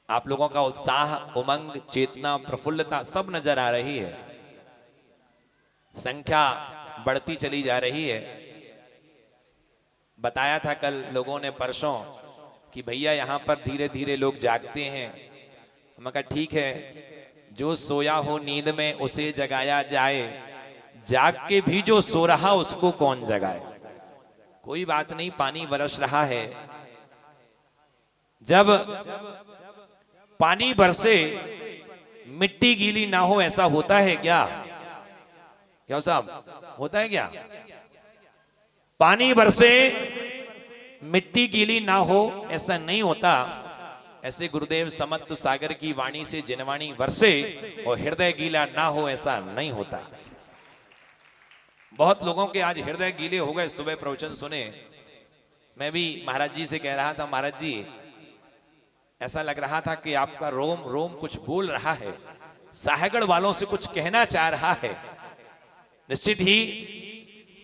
आप लोगों का उत्साह, उमंग, चेतना, प्रफुल्लता सब नजर आ रही है। संख्या बढ़ती चली जा रही है। बताया था कल लोगों ने, परसों, कि भैया यहां पर धीरे धीरे लोग जागते हैं। मैं कहा ठीक है, जो सोया हो नींद में उसे जगाया जाए, जाग के भी जो सो रहा उसको कौन जगाए। कोई बात नहीं, पानी बरस रहा है। जब पानी बरसे मिट्टी गीली ना हो, ऐसा होता है क्या? क्या साहब, होता है क्या? पानी बरसे मिट्टी गीली ना हो, ऐसा नहीं होता। ऐसे गुरुदेव समत्त सागर की वाणी से जिनवाणी बरसे और हृदय गीला ना हो, ऐसा नहीं होता। बहुत लोगों के आज हृदय गीले हो गए। सुबह प्रवचन सुने, मैं भी महाराज जी से कह रहा था, महाराज जी ऐसा लग रहा था कि आपका रोम रोम कुछ बोल रहा है, साहेगढ़ वालों से कुछ कहना चाह रहा है। निश्चित ही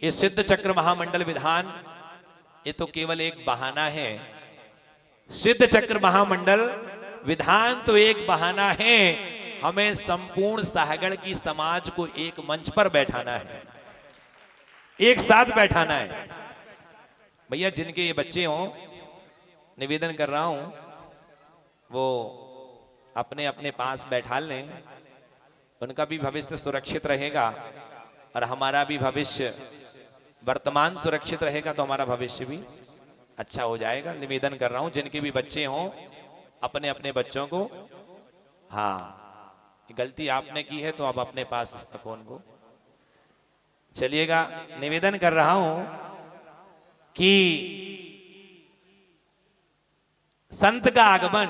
ये सिद्ध चक्र महामंडल विधान ये तो केवल एक बहाना है। सिद्ध चक्र महामंडल विधान तो एक बहाना है, हमें संपूर्ण साहेगढ़ की समाज को एक मंच पर बैठाना है, एक साथ बैठाना है। भैया जिनके ये बच्चे हों, निवेदन कर रहा हूं, वो अपने अपने पास बैठा लें। उनका भी भविष्य सुरक्षित रहेगा और हमारा भी भविष्य, वर्तमान सुरक्षित रहेगा तो हमारा भविष्य भी अच्छा हो जाएगा। निवेदन कर रहा हूं, जिनके भी बच्चे हों अपने अपने बच्चों को, हाँ गलती आपने की है तो आप अपने पास रखो उनको। चलिएगा, निवेदन कर रहा हूं कि संत का आगमन,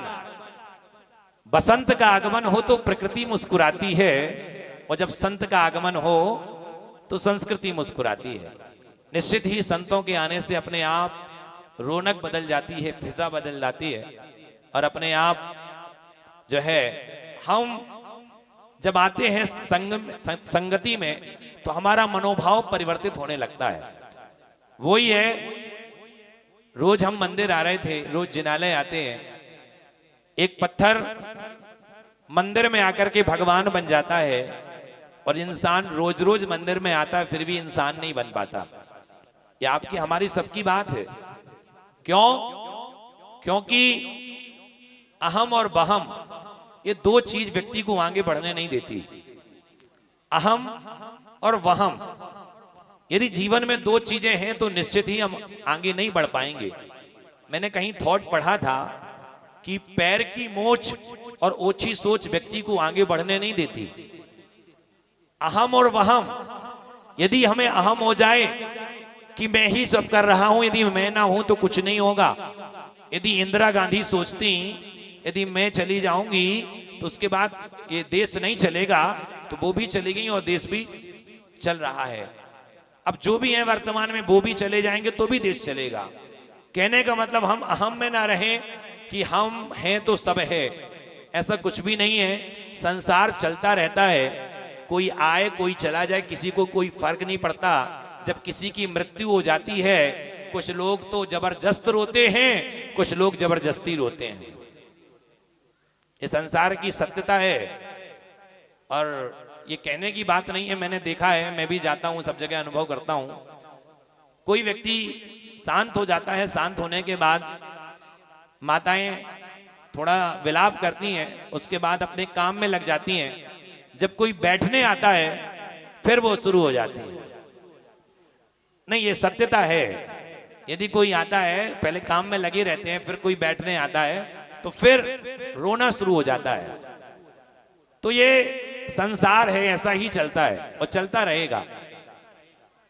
बसंत का आगमन हो तो प्रकृति मुस्कुराती है, और जब संत का आगमन हो तो संस्कृति मुस्कुराती है। निश्चित ही संतों के आने से अपने आप रौनक बदल जाती है, फिजा बदल जाती है, और अपने आप जो है हम जब आते हैं संगति में तो हमारा मनोभाव परिवर्तित होने लगता है। वही है, रोज हम मंदिर आ रहे थे, रोज जिनालय आते हैं, एक पत्थर मंदिर में आकर के भगवान बन जाता है, और इंसान रोज रोज मंदिर में आता है फिर भी इंसान नहीं बन पाता। ये आपकी हमारी सबकी बात है। क्यों? क्योंकि अहम और बहम ये दो चीज व्यक्ति को आगे बढ़ने नहीं देती। अहम और वहम, यदि जीवन में दो चीजें हैं तो निश्चित ही हम आगे नहीं बढ़ पाएंगे। मैंने कहीं थॉट पढ़ा था कि पैर की मोच और ओछी सोच व्यक्ति को आगे बढ़ने नहीं देती। अहम और वहम, यदि हमें अहम हो जाए कि मैं ही सब कर रहा हूं, यदि मैं ना हूं तो कुछ नहीं होगा। यदि इंदिरा गांधी सोचती यदि मैं चली जाऊंगी तो उसके बाद ये देश नहीं चलेगा, तो वो भी चली गई और देश भी चल रहा है। अब जो भी है वर्तमान में वो भी चले जाएंगे तो भी देश चलेगा। कहने का मतलब हम अहम में ना रहें कि हम हैं तो सब है, ऐसा कुछ भी नहीं है। संसार चलता रहता है, कोई आए कोई चला जाए, किसी को कोई फर्क नहीं पड़ता। जब किसी की मृत्यु हो जाती है, कुछ लोग तो जबरदस्त रोते हैं, कुछ लोग जबरदस्ती रोते हैं। ये संसार की सत्यता है, और ये कहने की बात नहीं है, मैंने देखा है, मैं भी जाता हूं, सब जगह अनुभव करता हूं। कोई व्यक्ति शांत हो जाता है, शांत होने के बाद माताएं थोड़ा विलाप करती हैं, उसके बाद अपने काम में लग जाती हैं। जब कोई बैठने आता है फिर वो शुरू हो जाती है। नहीं, ये सत्यता है। यदि कोई आता है, पहले काम में लगे रहते हैं, फिर कोई बैठने आता है तो फिर रोना शुरू हो जाता है। तो ये संसार है, ऐसा ही चलता है और चलता रहेगा।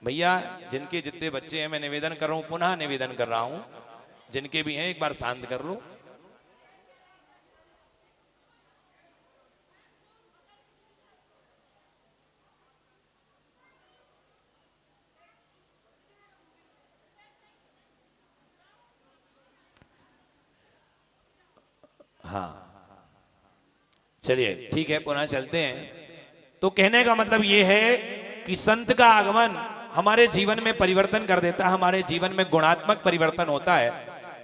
भैया जिनके जितने बच्चे हैं, मैं निवेदन कर रहा हूं, पुनः निवेदन कर रहा हूं, जिनके भी हैं एक बार शांत कर लो। हाँ चलिए ठीक है, पुनः चलते हैं। तो कहने का मतलब ये है कि संत का आगमन हमारे जीवन में परिवर्तन कर देता है, हमारे जीवन में गुणात्मक परिवर्तन होता है।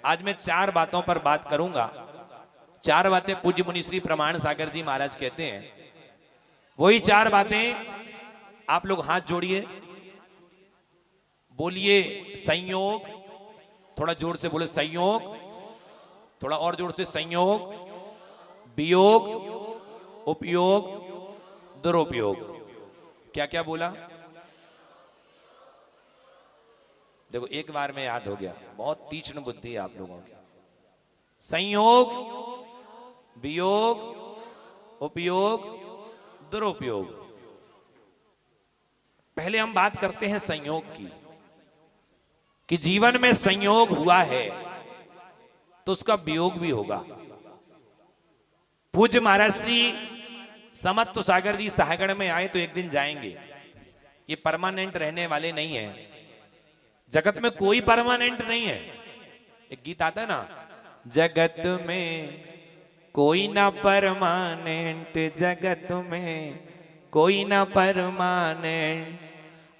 आज मैं 4 बातों पर बात करूंगा। 4 बातें पूज्य मुनिश्री प्रमाण सागर जी महाराज कहते हैं। वही 4 बातें आप लोग हाथ जोड़िए, बोलिए संयोग, थोड़ा जोर से बोले संयोग, थोड़ा और जोर से संयोग, वियोग, उपयोग, दुरुपयोग। क्या क्या बोला? देखो एक बार में याद हो गया, बहुत तीक्ष्ण बुद्धि है आप लोगों की। संयोग, वियोग, उपयोग, दुरुपयोग। पहले हम बात करते हैं संयोग की, कि जीवन में संयोग हुआ है तो उसका वियोग भी होगा। पूज्य महाराज श्री समत्व सागर जी साहगढ़ में आए तो एक दिन जाएंगे, ये परमानेंट रहने वाले नहीं है। जगत में कोई परमानेंट नहीं है। एक गीत आता है ना, जगत में कोई ना परमानेंट, जगत में कोई ना परमानेंट,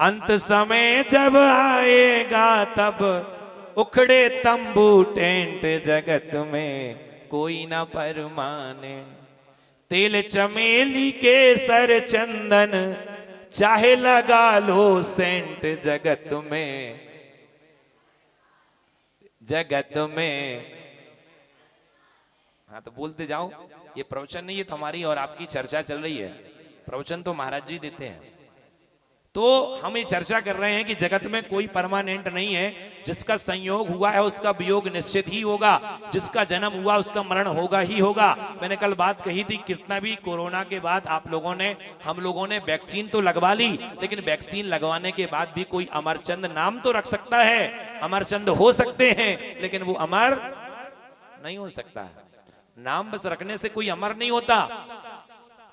अंत समय जब आएगा तब उखड़े तंबू टेंट, जगत में कोई ना परमानेंट। तेल चमेली के सर चंदन चाहे लगा लो सेंट, जगत में, जगत में। हाँ तो बोलते जाओ, ये प्रवचन नहीं, ये तो हमारी और आपकी चर्चा चल रही है। प्रवचन तो महाराज जी देते हैं। तो हम ये चर्चा कर रहे हैं कि जगत में कोई परमानेंट नहीं है। जिसका संयोग हुआ है उसका वियोग निश्चित ही होगा, जिसका जन्म हुआ उसका मरण होगा ही होगा। मैंने कल बात कही थी, कितना भी कोरोना के बाद आप लोगों ने, हम लोगों ने वैक्सीन तो लगवा ली, लेकिन वैक्सीन लगवाने के बाद भी कोई अमरचंद नाम तो रख सकता है, अमरचंद हो सकते हैं, लेकिन वो अमर नहीं हो सकता है। नाम बस रखने से कोई अमर नहीं होता।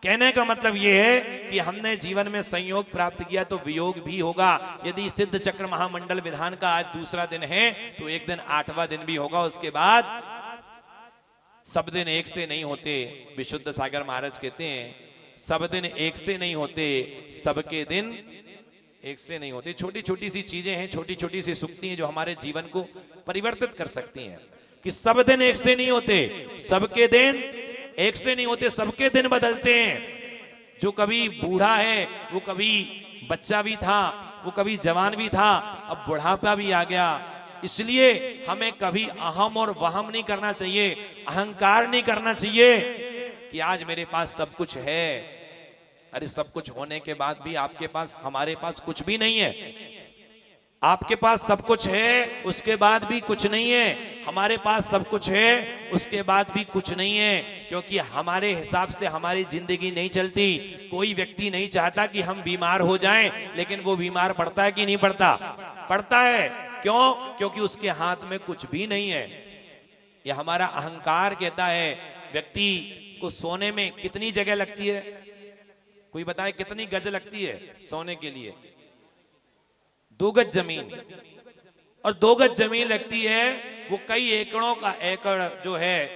कहने का मतलब यह है कि हमने जीवन में संयोग प्राप्त किया तो वियोग भी होगा। यदि सिद्ध चक्र महामंडल विधान का आज दूसरा दिन है तो एक दिन 8वां दिन भी होगा। उसके बाद सब दिन एक से नहीं होते। विशुद्ध सागर महाराज कहते हैं सब दिन एक से नहीं होते, सबके दिन एक से नहीं होते। छोटी छोटी सी चीजें हैं, छोटी छोटी सी सुक्ति हैं जो हमारे जीवन को परिवर्तित कर सकती हैं। कि सब दिन एक से नहीं होते, सबके दिन एक से नहीं होते, सबके दिन बदलते हैं। जो कभी बूढ़ा है वो कभी बच्चा भी था, वो कभी जवान भी था, अब बुढ़ापा भी आ गया। इसलिए हमें कभी अहम और वहम नहीं करना चाहिए, अहंकार नहीं करना चाहिए कि आज मेरे पास सब कुछ है। अरे सब कुछ होने के बाद भी आपके पास, हमारे पास कुछ भी नहीं है। आपके पास सब कुछ है उसके बाद भी कुछ नहीं है, हमारे पास सब कुछ है उसके बाद भी कुछ नहीं है। क्योंकि हमारे हिसाब से हमारी जिंदगी नहीं चलती। कोई व्यक्ति नहीं चाहता कि हम बीमार हो जाएं, लेकिन वो बीमार पड़ता है कि नहीं पड़ता? पड़ता है। क्यों? क्योंकि उसके हाथ में कुछ भी नहीं है। यह हमारा अहंकार कहता है। व्यक्ति को सोने में कितनी जगह लगती है? कोई बताए कितनी गज लगती है सोने के लिए? 2 गज जमीन, और 2 गज जमीन लगती है। वो कई एकड़ों का, एकड़ जो है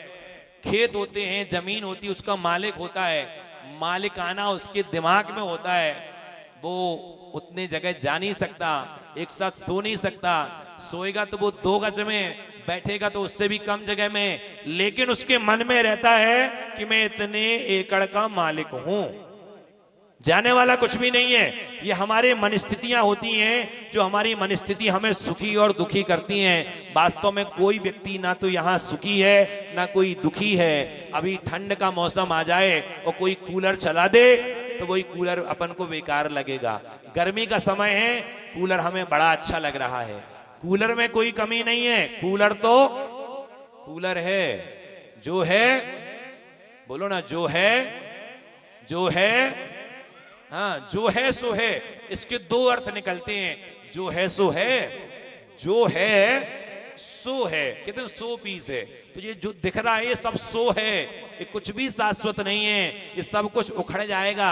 खेत होते हैं, जमीन होती है, उसका मालिक होता है, मालिकाना उसके दिमाग में होता है। वो उतने जगह जा नहीं सकता, एक साथ सो नहीं सकता। सोएगा तो वो 2 गज में, बैठेगा तो उससे भी कम जगह में, लेकिन उसके मन में रहता है कि मैं इतने एकड़ का मालिक हूं। जाने वाला कुछ भी नहीं है। ये हमारे मनस्थितियां होती हैं, जो हमारी मनस्थिति हमें सुखी और दुखी करती हैं। वास्तव में कोई व्यक्ति ना तो यहाँ सुखी है ना कोई दुखी है। अभी ठंड का मौसम आ जाए और कोई कूलर चला दे तो वही कूलर अपन को बेकार लगेगा। गर्मी का समय है, कूलर हमें बड़ा अच्छा लग रहा है। कूलर में कोई कमी नहीं है, कूलर तो कूलर है। जो है, बोलो ना, जो है, जो है, हाँ, जो है सो है। इसके 2 अर्थ निकलते हैं। जो है सो है, जो है सो है, कहते हैं 100 पीस है। तो ये जो दिख रहा है ये सब सो है, ये कुछ भी शाश्वत नहीं है। ये सब कुछ उखड़ जाएगा।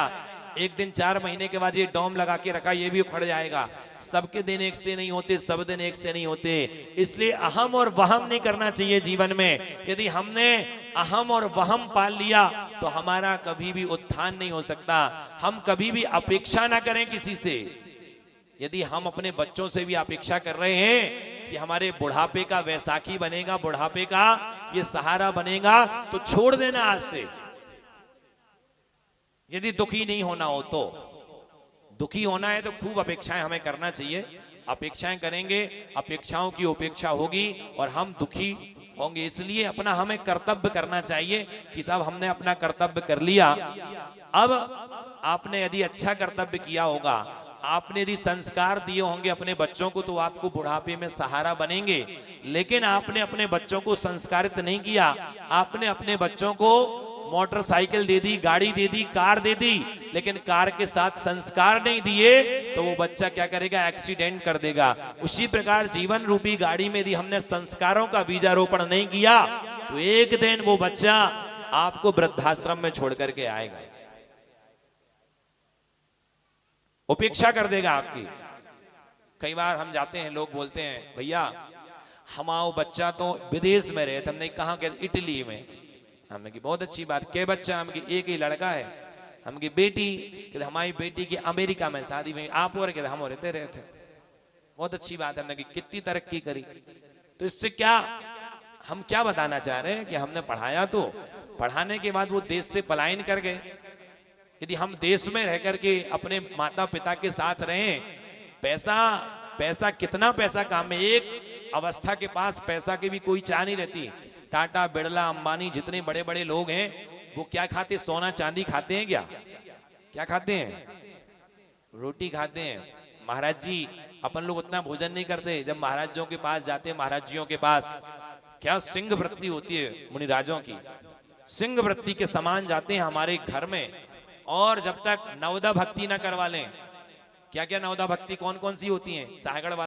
एक दिन 4 महीने के बाद ये डोम लगा के रखा, ये भी उखड़ जाएगा। सबके दिन एक से नहीं होते, सब दिन एक से नहीं होते। इसलिए अहम और वहम नहीं करना चाहिए जीवन में। यदि हमने अहम और वहम पाल लिया तो हमारा कभी भी उत्थान नहीं हो सकता। हम कभी भी अपेक्षा ना करें किसी से। यदि हम अपने बच्चों से भी अपेक्षा कर रहे हैं कि हमारे बुढ़ापे का वैसाखी बनेगा, बुढ़ापे का ये सहारा बनेगा, तो छोड़ देना आज से। यदि दुखी नहीं होना हो तो, दुखी होना है तो खूब अपेक्षाएं हमें करना चाहिए, अपेक्षाएं करेंगे, अपेक्षाओं की उपेक्षा होगी और हम दुखी होंगे। इसलिए अपना हमें कर्तव्य करना चाहिए कि साहब हमने अपना कर्तव्य कर लिया। अब आपने यदि अच्छा कर्तव्य किया होगा, आपने यदि संस्कार दिए होंगे अपने बच्चों को, तो आपको बुढ़ापे में सहारा बनेंगे। लेकिन आपने अपने बच्चों को संस्कारित नहीं किया, आपने अपने बच्चों को मोटरसाइकिल दे दी, गाड़ी दे दी, कार दे दी, लेकिन कार के साथ संस्कार नहीं दिए, तो वो बच्चा क्या करेगा? एक्सीडेंट कर देगा। उसी प्रकार जीवन रूपी गाड़ी में यदि हमने संस्कारों का बीजारोपण नहीं किया, तो एक दिन वो बच्चा आपको वृद्धाश्रम में छोड़ करके आएगा, उपेक्षा कर देगा आपकी। कई बार हम जाते हैं, लोग बोलते हैं भैया हमारा बच्चा तो विदेश में रहे थे। हमने कहा कि इटली में। हमने की बहुत अच्छी बात, के बच्चा? हम की एक ही लड़का है। हम की बेटी, कि हमारी बेटी की अमेरिका में शादी में, आप और हम और रहते रहे थे। बहुत अच्छी बात है। हमने की कितनी तरक्की करी। तो इससे क्या हम क्या बताना चाह रहे हैं कि हमने पढ़ाया, तो पढ़ाने के बाद वो देश से पलायन कर गए। यदि हम देश में रह करके अपने माता पिता के साथ रहें, पैसा कितना पैसा काम में, एक अवस्था के पास पैसा की भी कोई चाह नहीं रहती। टाटा, बिरला, अंबानी जितने बड़े बड़े लोग हैं, वो क्या खाते? सोना चांदी खाते हैं क्या? क्या खाते हैं? रोटी खाते हैं। महाराज जी, अपन लोग उतना भोजन नहीं करते। जब महाराजों के पास जाते हैं, महाराज जियों के पास, क्या सिंह वृत्ति होती है मुनिराजों की, सिंह वृत्ति के समान जाते हैं हमारे घर में। और जब तक नवदा भक्ति ना करवा लें, क्या क्या नवदा भक्ति कौन कौन सी होती है? सागड़